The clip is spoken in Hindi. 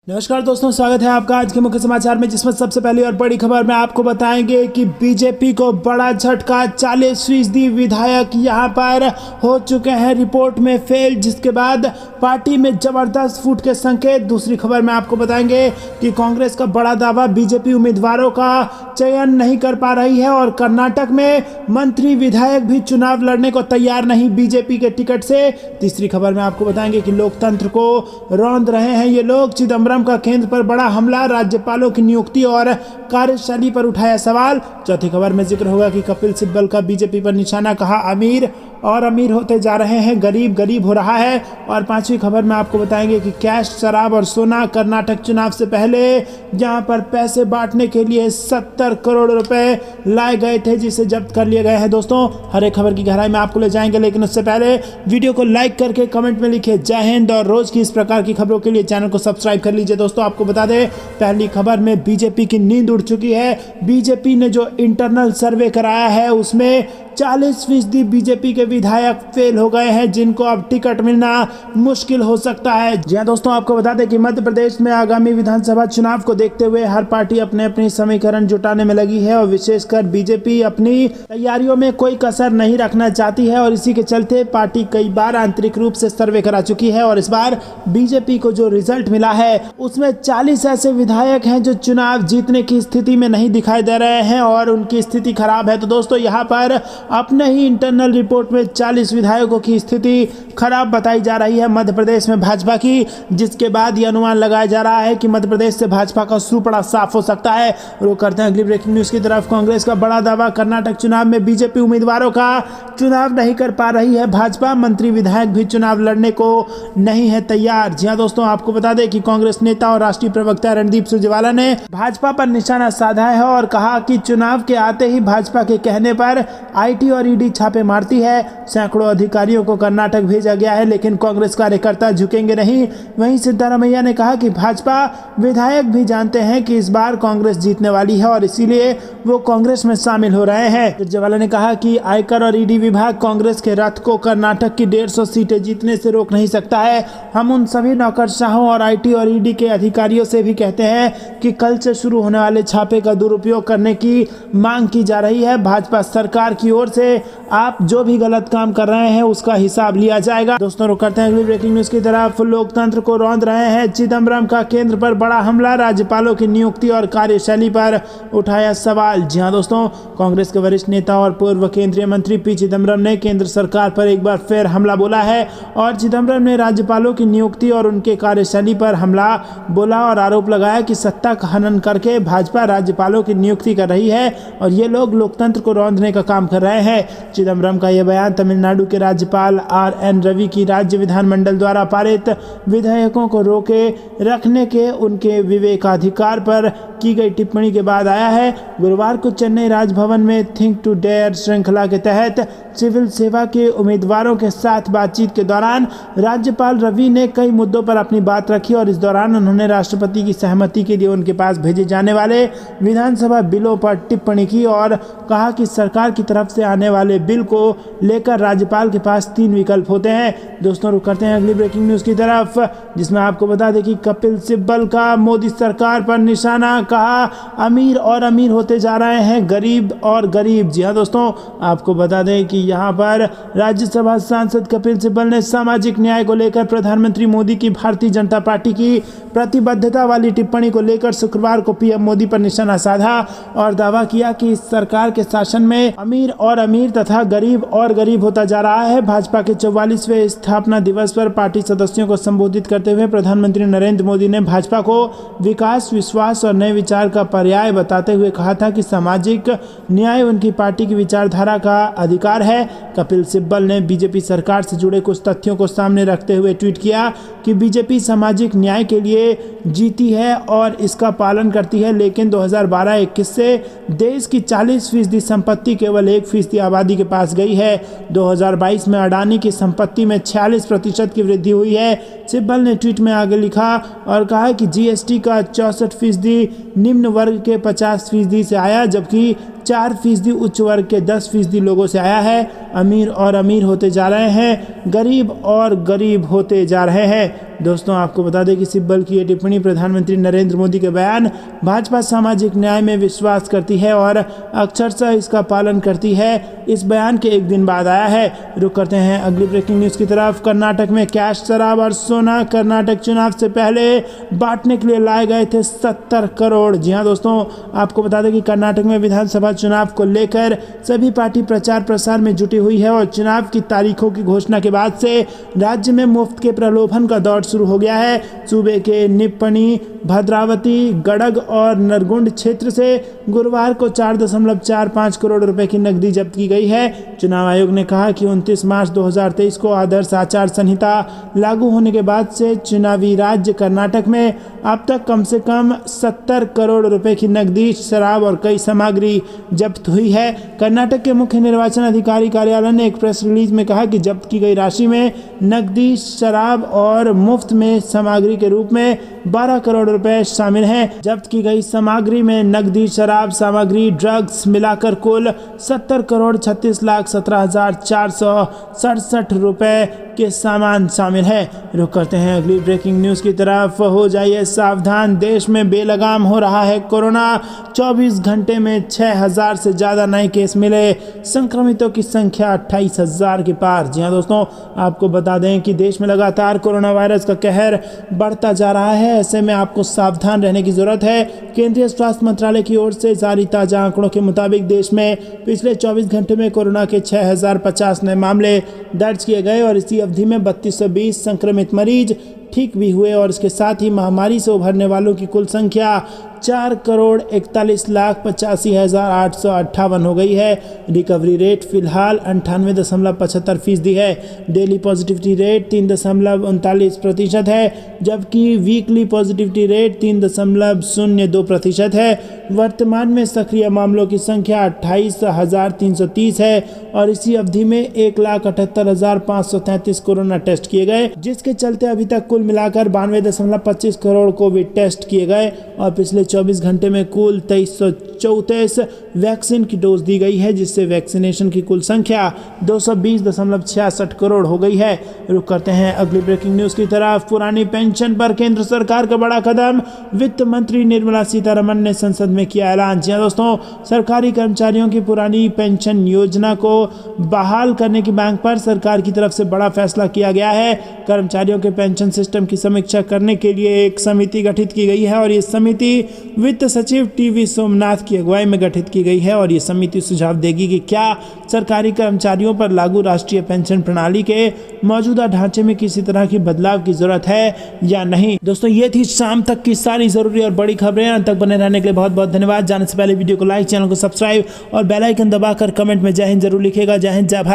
नमस्कार दोस्तों, स्वागत है आपका आज के मुख्य समाचार में, जिसमें सबसे पहली और बड़ी खबर में आपको बताएंगे कि बीजेपी को बड़ा झटका। 40% विधायक यहां पर हो चुके हैं रिपोर्ट में फेल, जिसके बाद पार्टी में जबरदस्त फूट के संकेत। दूसरी खबर में आपको बताएंगे कि कांग्रेस का बड़ा दावा, बीजेपी उम्मीदवारों का चयन नहीं कर पा रही है और कर्नाटक में मंत्री विधायक भी चुनाव लड़ने को तैयार नहीं बीजेपी के टिकट से। तीसरी खबर में आपको बताएंगे कि लोकतंत्र को रौंद रहे हैं ये लोग। चिदंबरम का केंद्र पर बड़ा हमला, राज्यपालों की नियुक्ति और कार्यशैली पर उठाया सवाल। चौथी खबर में जिक्र होगा कि कपिल सिब्बल का बीजेपी पर निशाना, कहा अमीर और अमीर होते जा रहे हैं, गरीब गरीब हो रहा है। और पांचवी खबर में आपको बताएंगे कि कैश, शराब और सोना, कर्नाटक चुनाव से पहले जहां पर पैसे बांटने के लिए 70 करोड़ रुपए लाए गए थे, जिसे जब्त कर लिए गए हैं। दोस्तों, हर एक खबर की गहराई में आपको ले जाएंगे, लेकिन उससे पहले वीडियो को लाइक करके कमेंट में लिखिए जय हिंद, और रोज की इस प्रकार की खबरों के लिए चैनल को सब्सक्राइब कर लीजिए। दोस्तों, आपको बता दें, पहली खबर में बीजेपी की नींद उड़ चुकी है। बीजेपी ने जो इंटरनल सर्वे कराया है उसमें 40% बीजेपी के विधायक फेल हो गए हैं, जिनको अब टिकट मिलना मुश्किल हो सकता है। जी हां दोस्तों, आपको बता दें कि मध्य प्रदेश में आगामी विधानसभा चुनाव को देखते हुए हर पार्टी अपने अपनी समीकरण जुटाने में लगी है, और विशेषकर बीजेपी अपनी तैयारियों में कोई कसर नहीं रखना चाहती है, और इसी के चलते पार्टी कई बार आंतरिक रूप से सर्वे करा चुकी है। और इस बार बीजेपी को जो रिजल्ट मिला है उसमें 40 ऐसे विधायक हैं जो चुनाव जीतने की स्थिति में नहीं दिखाई दे रहे हैं और उनकी स्थिति खराब है। तो दोस्तों, यहाँ पर अपने ही इंटरनल रिपोर्ट में 40 विधायकों की स्थिति खराब बताई जा रही है मध्य प्रदेश में भाजपा की, जिसके बाद यह अनुमान लगाया जा रहा है कि मध्य प्रदेश से भाजपा का सुपड़ा साफ हो सकता है। रुक करते हैं अगली ब्रेकिंग न्यूज की तरफ। कांग्रेस का बड़ा दावा, कर्नाटक चुनाव में बीजेपी उम्मीदवारों का चुनाव नहीं कर पा रही है भाजपा, मंत्री विधायक भी चुनाव लड़ने को नहीं है तैयार। जी हाँ दोस्तों, आपको बता दें कि कांग्रेस नेता और राष्ट्रीय प्रवक्ता रणदीप सुरजेवाला ने भाजपा पर निशाना साधा है और कहा कि चुनाव के आते ही भाजपा के कहने पर आईटी और ईडी छापे मारती है। सैकड़ों अधिकारियों को कर्नाटक भेजा गया है, लेकिन कांग्रेस कार्यकर्ता झुकेंगे नहीं। वहीं सिद्धारमैया ने कहा कि भाजपा विधायक भी जानते हैं कि इस बार कांग्रेस जीतने वाली है और इसीलिए वो कांग्रेस में शामिल हो रहे हैं। सुरजेवाला ने कहा कि आयकर और ईडी विभाग कांग्रेस के रथ को कर्नाटक की 150 सीटें जीतने से रोक नहीं सकता है। हम उन सभी नौकरशाहों और आईटी और ईडी के अधिकारियों से भी कहते हैं कि कल से शुरू होने वाले छापे का दुरुपयोग करने की मांग की जा रही है। भाजपा सरकार की ओर से आप जो भी गलत काम कर रहे हैं उसका हिसाब लिया जाएगा। दोस्तों, रुक करते हैं अगली ब्रेकिंग न्यूज की तरफ। लोकतंत्र को रौंद रहे हैं, चिदंबरम का केंद्र पर बड़ा हमला, राज्यपालों की नियुक्ति और कार्यशैली पर उठाया सवाल। जी हां दोस्तों, कांग्रेस के वरिष्ठ नेता और पूर्व केंद्रीय मंत्री पी चिदंबरम ने केंद्र सरकार पर एक बार फिर हमला बोला है, और चिदंबरम ने राज्यपालों की नियुक्ति और उनके कार्यशैली पर हमला बोला और आरोप लगाया कि सत्ता का हनन करके भाजपा राज्यपालों की नियुक्ति कर रही है और ये लोग लोकतंत्र को रौंदने का काम कर रहे हैं। चिदंबरम का यह बयान तमिलनाडु के राज्यपाल आर.एन. रवि की राज्य विधानमंडल द्वारा पारित विधेयकों को रोके रखने के उनके विवेकाधिकार पर की गई टिप्पणी के बाद आया है। गुरुवार को चेन्नई राजभवन में थिंक टू डेयर श्रृंखला के तहत सिविल सेवा के उम्मीदवारों के साथ बातचीत के दौरान राज्यपाल रवि ने कई मुद्दों पर अपनी बात रखी और इस दौरान उन्होंने राष्ट्रपति की सहमति के लिए उनके पास भेजे जाने वाले विधानसभा बिलों पर टिप्पणी की और कहा कि सरकार की तरफ से आने वाले बिल को लेकर राज्यपाल के पास 3 विकल्प होते हैं। दोस्तों, रुक करते हैं अगली ब्रेकिंग न्यूज की तरफ, जिसमें आपको बता दें कि कपिल सिब्बल का मोदी सरकार पर निशाना, कहा अमीर और अमीर होते जा रहे हैं, गरीब और गरीब। जी हाँ दोस्तों, आपको बता दें कि यहाँ पर राज्यसभा सांसद कपिल सिब्बल ने सामाजिक न्याय को लेकर प्रधानमंत्री मोदी की भारतीय जनता पार्टी की प्रतिबद्धता वाली टिप्पणी को लेकर शुक्रवार को पीएम मोदी पर निशाना साधा और दावा किया कि इस सरकार के शासन में अमीर और अमीर तथा गरीब और गरीब होता जा रहा है। भाजपा के 44वें स्थापना दिवस पर पार्टी सदस्यों को संबोधित करते हुए प्रधानमंत्री नरेंद्र मोदी ने भाजपा को विकास, विश्वास और नए विचार का पर्याय बताते हुए कहा था कि सामाजिक न्याय उनकी पार्टी की विचारधारा का अधिकार है। कपिल सिब्बल ने बीजेपी सरकार से जुड़े कुछ तथ्यों को सामने रखते हुए ट्वीट किया कि बीजेपी सामाजिक न्याय के लिए जीती है और इसका पालन करती है, लेकिन 2012-21 से देश की 40% संपत्ति केवल 1% आबादी के पास गई है। 2022 में अडानी की संपत्ति में 46% की वृद्धि हुई है। सिब्बल ने ट्वीट में आगे लिखा और कहा कि जीएसटी का 64% निम्न वर्ग के 50% से आया, जबकि 4% उच्च वर्ग के 10% लोगों से आया है। अमीर और अमीर होते जा रहे हैं, गरीब और गरीब होते जा रहे हैं। दोस्तों आपको बता दें कि सिब्बल की ये टिप्पणी प्रधानमंत्री नरेंद्र मोदी के बयान भाजपा सामाजिक न्याय में विश्वास करती है और अक्षरशः इसका पालन करती है इस बयान के एक दिन बाद आया है। रुक करते हैं अगली ब्रेकिंग न्यूज़ की तरफ। कर्नाटक में कैश, शराब और सोना। कर्नाटक चुनाव से पहले बांटने के लिए लाए गए थे 70 करोड़। जी हाँ दोस्तों, आपको बता दें कि कर्नाटक में विधानसभा चुनाव को लेकर सभी पार्टी प्रचार प्रसार में जुटी हुई है और चुनाव की तारीखों की घोषणा के बाद से राज्य में मुफ्त के प्रलोभन का दौर शुरू हो गया है। सूबे के निप्पणी, भद्रावती, गड़ग और नरगुंड क्षेत्र से गुरुवार को 4.45 करोड़ रुपए की नकदी जब्त की गई है। चुनाव आयोग ने कहा कि 29 मार्च 2023 को आदर्श आचार संहिता लागू होने के बाद से चुनावी राज्य कर्नाटक में अब तक कम से कम 70 करोड़ रुपए की नकदी, शराब और कई सामग्री जब्त हुई है। कर्नाटक के मुख्य निर्वाचन अधिकारी कार्यालय ने एक प्रेस रिलीज में कहा कि जब्त की गई राशि में नकदी, शराब और मुफ्त में सामग्री के रूप में 12 करोड़ रुपए शामिल हैं। जब्त की गई सामग्री में नकदी, शराब सामग्री, ड्रग्स मिलाकर कुल 70 करोड़ 36,17,467 रुपए के सामान शामिल है। रुक करते हैं अगली ब्रेकिंग न्यूज़ की तरफ। हो जाइए सावधान, देश में बेलगाम हो रहा है कोरोना। 24 घंटे में 6,000 से ज़्यादा नए केस मिले। संक्रमितों की संख्या 28,000 के पार। जी हाँ दोस्तों, आपको बता दें कि देश में लगातार कोरोना वायरस का कहर बढ़ता जा रहा है। ऐसे में आपको सावधान रहने की जरूरत है। केंद्रीय स्वास्थ्य मंत्रालय की ओर से जारी ताज़ा आंकड़ों के मुताबिक देश में पिछले 24 घंटे में कोरोना के 6,050 नए मामले दर्ज किए गए और इसी अवधि में 3220 संक्रमित मरीज ठीक भी हुए और इसके साथ ही महामारी से उभरने वालों की कुल संख्या 4,41,85,858 हो गई है। रिकवरी रेट फिलहाल 98.75% है। डेली पॉजिटिविटी रेट 3.39% है, जबकि वीकली पॉजिटिविटी रेट 3.02% है। वर्तमान में सक्रिय मामलों की संख्या 28,330 है और इसी अवधि में 1,78,533 कोरोना टेस्ट किए गए, जिसके चलते अभी तक कुल मिलाकर 92.25 करोड़ कोविड टेस्ट किए गए और पिछले 24 घंटे में कुल 2334 वैक्सीन की डोज दी गई है, जिससे वैक्सीनेशन की कुल संख्या 220.66 करोड़ हो गई है। रुक करते हैं अगली ब्रेकिंग न्यूज़ की तरफ। पुरानी पेंशन पर केंद्र सरकार का बड़ा कदम। वित्त मंत्री निर्मला सीतारमण ने संसद में किया ऐलान। जी दोस्तों, सरकारी कर्मचारियों की पुरानी पेंशन योजना को बहाल करने की मांग पर सरकार की तरफ से बड़ा फैसला किया गया है। कर्मचारियों के पेंशन सिस्टम की समीक्षा करने के लिए एक समिति गठित की गई है और ये समिति वित्त सचिव टीवी सोमनाथ की अगुवाई में गठित की गई है और ये समिति सुझाव देगी कि क्या सरकारी कर्मचारियों पर लागू राष्ट्रीय पेंशन प्रणाली के मौजूदा ढांचे में किसी तरह की बदलाव की जरूरत है या नहीं। दोस्तों, ये थी शाम तक की सारी जरूरी और बड़ी खबरें। अंत तक बने रहने के लिए बहुत बहुत धन्यवाद। जाने से पहले वीडियो को लाइक, चैनल को सब्सक्राइब और बेल आइकन दबाकर कमेंट में जय हिंद जरूर लिखिएगा। जय हिंद, जय भारत।